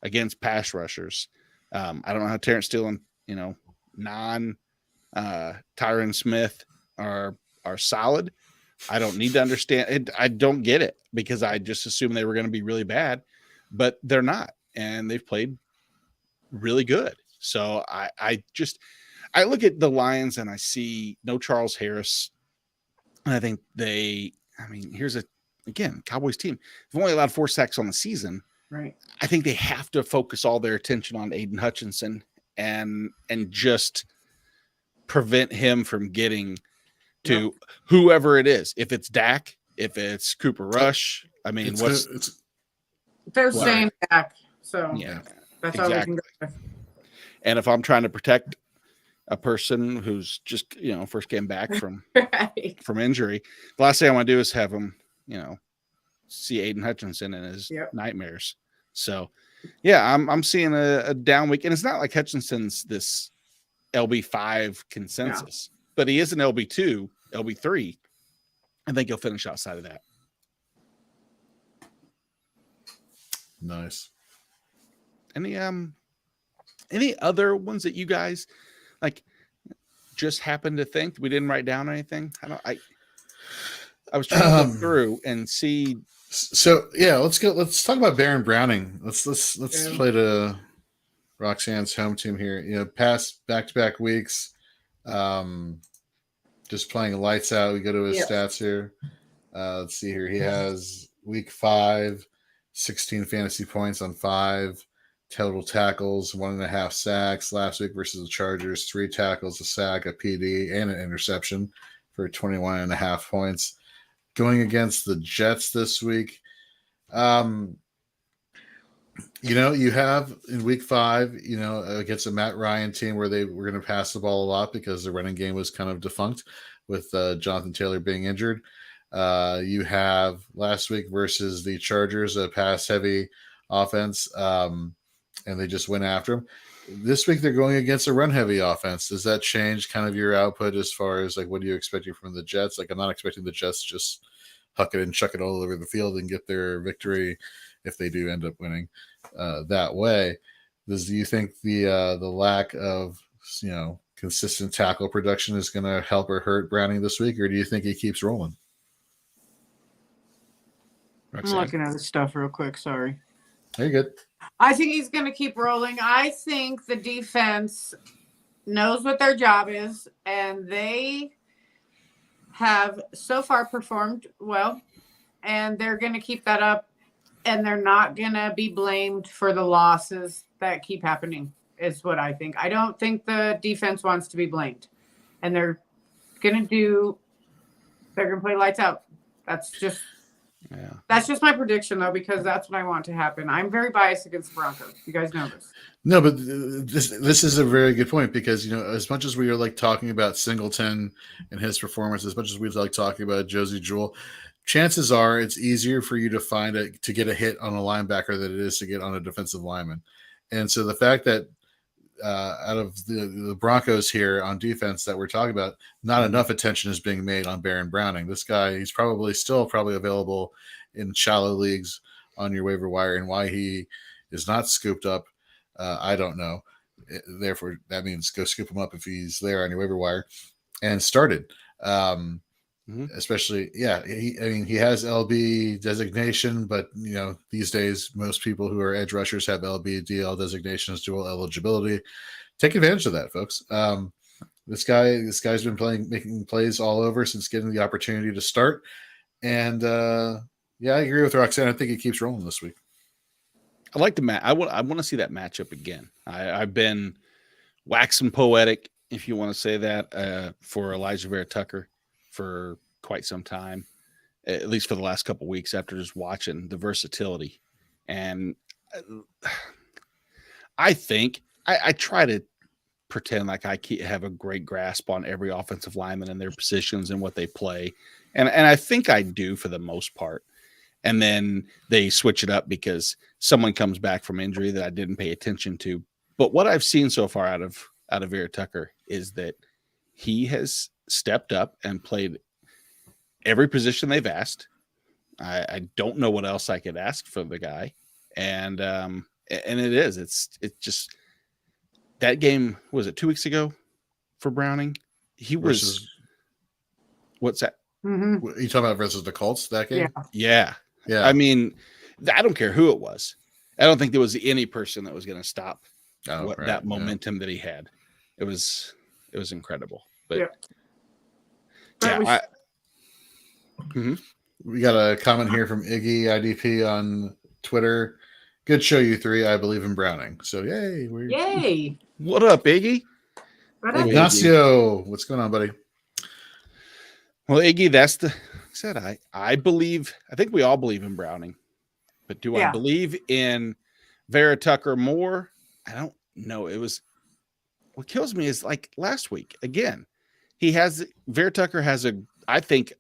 against pass rushers. I don't know how Terrence Steele and Tyron Smith are solid. I don't need to understand it. I don't get it because I just assumed they were going to be really bad, but they're not, and they've played really good. So I look at the Lions and I see no Charles Harris, and I think here's Cowboys team. They've only allowed 4 sacks on the season. Right. I think they have to focus all their attention on Aiden Hutchinson and just prevent him from getting to whoever it is. If it's Dak, if it's Cooper Rush, they're staying back. So yeah, that's all we can go with. And if I'm trying to protect a person who's just first came back from from injury, the last thing I want to do is have him see Aiden Hutchinson in his nightmares. So yeah, I'm seeing a down week, and it's not like Hutchinson's this LB5 consensus, but he is an LB2, LB3. I think he'll finish outside of that. Nice. Any other ones that you guys just happened to think we didn't write down anything? I was trying to look through and see. So yeah, let's talk about Baron Browning. Let's play to Roxanne's home team here. Past back-to-back weeks, just playing lights out. We go to his stats here. Let's see here. He has week 5, 16 fantasy points on 5 total tackles, 1.5 sacks. Last week versus the Chargers, 3 tackles, a sack, a PD, and an interception for 21.5 points. Going against the Jets this week, you have in week 5, against a Matt Ryan team where they were going to pass the ball a lot because the running game was kind of defunct with Jonathan Taylor being injured. You have last week versus the Chargers, a pass-heavy offense, and they just went after him. This week they're going against a run-heavy offense. Does that change kind of your output as far as like what are you expecting from the Jets? Like I'm not expecting the Jets to just huck it and chuck it all over the field and get their victory if they do end up winning that way. Do you think the lack of consistent tackle production is going to help or hurt Browning this week, or do you think he keeps rolling? Roxanne? I'm looking at his stuff real quick. Sorry. Very good. I think he's going to keep rolling. I think the defense knows what their job is, and they have so far performed well, and they're going to keep that up, and they're not going to be blamed for the losses that keep happening, is what I think. I don't think the defense wants to be blamed, and they're going to play lights out. That's just my prediction, though, because that's what I want to happen. I'm very biased against the Broncos. You guys know this. No, but this is a very good point because, as much as we are like talking about Singleton and his performance, as much as we like talking about Josie Jewell, chances are it's easier for you to get a hit on a linebacker than it is to get on a defensive lineman. And so the fact that out of the Broncos here on defense that we're talking about, not enough attention is being made on Baron Browning. This guy, he's still available in shallow leagues on your waiver wire, and why he is not scooped up, I don't know. Therefore, that means go scoop him up if he's there on your waiver wire and started. Especially, he has LB designation, but these days most people who are edge rushers have LB DL designations, dual eligibility. Take advantage of that, folks. This guy's been making plays all over since getting the opportunity to start, and I agree with Roxanne. I think he keeps rolling this week. I like the I want to see that matchup again. I've been waxing poetic, if you want to say that, for Elijah Vera Tucker for quite some time, at least for the last couple of weeks after just watching the versatility. And I think I try to pretend like I have a great grasp on every offensive lineman and their positions and what they play. And I think I do for the most part. And then they switch it up because someone comes back from injury that I didn't pay attention to. But what I've seen so far out of Vera Tucker is that he has stepped up and played every position they've asked. I don't know what else I could ask for the guy. And it's just that game, was it 2 weeks ago for Browning? He was, what's that? Mm-hmm. You talking about versus the Colts that game? Yeah. I mean, I don't care who it was. I don't think there was any person that was going to stop that momentum that he had. It was incredible. But we got a comment here from Iggy IDP on Twitter. Good show, you three. I believe in Browning. So yay! Yay! What up, Iggy? Ignacio, what's going on, buddy? Well, Iggy, that's I believe. I think we all believe in Browning, but do I believe in Vera Tucker more? I don't know. What kills me is like last week again. Vera Tucker has I think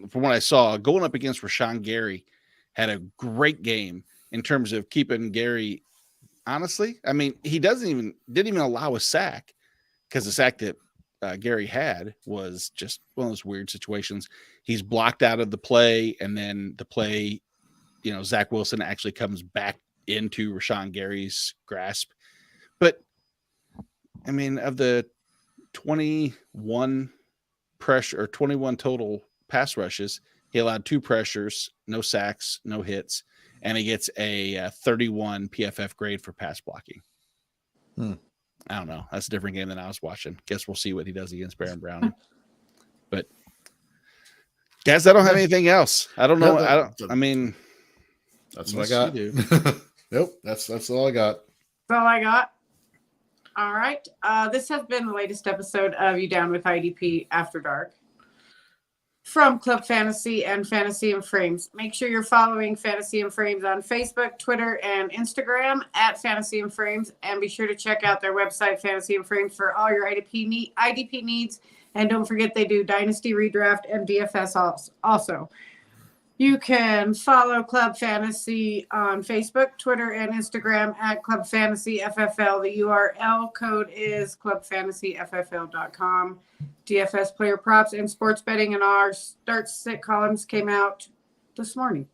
from what I saw going up against Rashawn Gary, had a great game in terms of keeping Gary. Honestly, I mean, he didn't even allow a sack, because the sack that Gary had was just one of those weird situations. He's blocked out of the play, and then the play, Zach Wilson actually comes back into Rashawn Gary's grasp. But I mean, of the 21 total pass rushes, he allowed 2 pressures, no sacks, no hits, and he gets a 31 PFF grade for pass blocking. I don't know. That's a different game than I was watching. Guess we'll see what he does against Baron Browning. But guys, I don't have anything else. I don't know. That's what I got. Nope. That's all I got. That's all I got. All right. This has been the latest episode of You Down with IDP After Dark from Club Fantasy and Fantasy and Frames. Make sure you're following Fantasy and Frames on Facebook, Twitter, and Instagram at Fantasy and Frames. And be sure to check out their website, Fantasy and Frames, for all your IDP needs. And don't forget they do Dynasty Redraft and DFS also. You can follow Club Fantasy on Facebook, Twitter, and Instagram at Club Fantasy FFL. The URL code is clubfantasyffl.com. DFS player props and sports betting and our start sit columns came out this morning.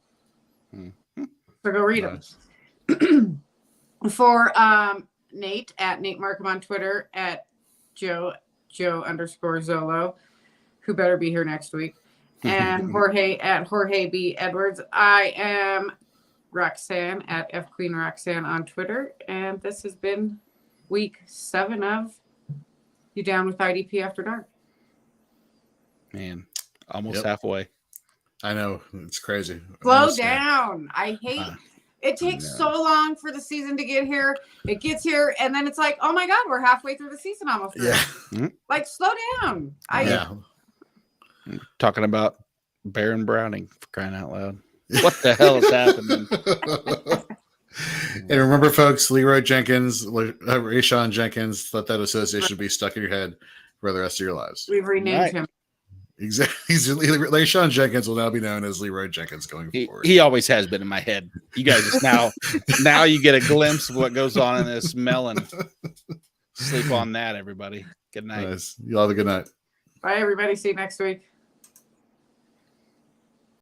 So go read them. For Nate at Nate Marcum on Twitter, at Joe _Zollo, who better be here next week, and Jorge at Jorge B. Edwards. I am Roxanne at Queen Roxanne on Twitter, and this has been week 7 of You Down with IDP After Dark. Man, almost halfway. I know, it's crazy. Slow down. I hate it. Takes so long for the season to get here. It gets here, and then it's like, oh my God, we're halfway through the season almost. Yeah. Like, slow down. Talking about Baron Browning, for crying out loud. What the hell is happening? And remember, folks, Leroy Jenkins, Rayshon Jenkins, let that association be stuck in your head for the rest of your lives. We've renamed him. Exactly. Rayshon Jenkins will now be known as Leroy Jenkins going forward. He always has been in my head. You guys just now you get a glimpse of what goes on in this melon. Sleep on that, everybody. Good night. Nice. You all have a good night. Bye, everybody. See you next week.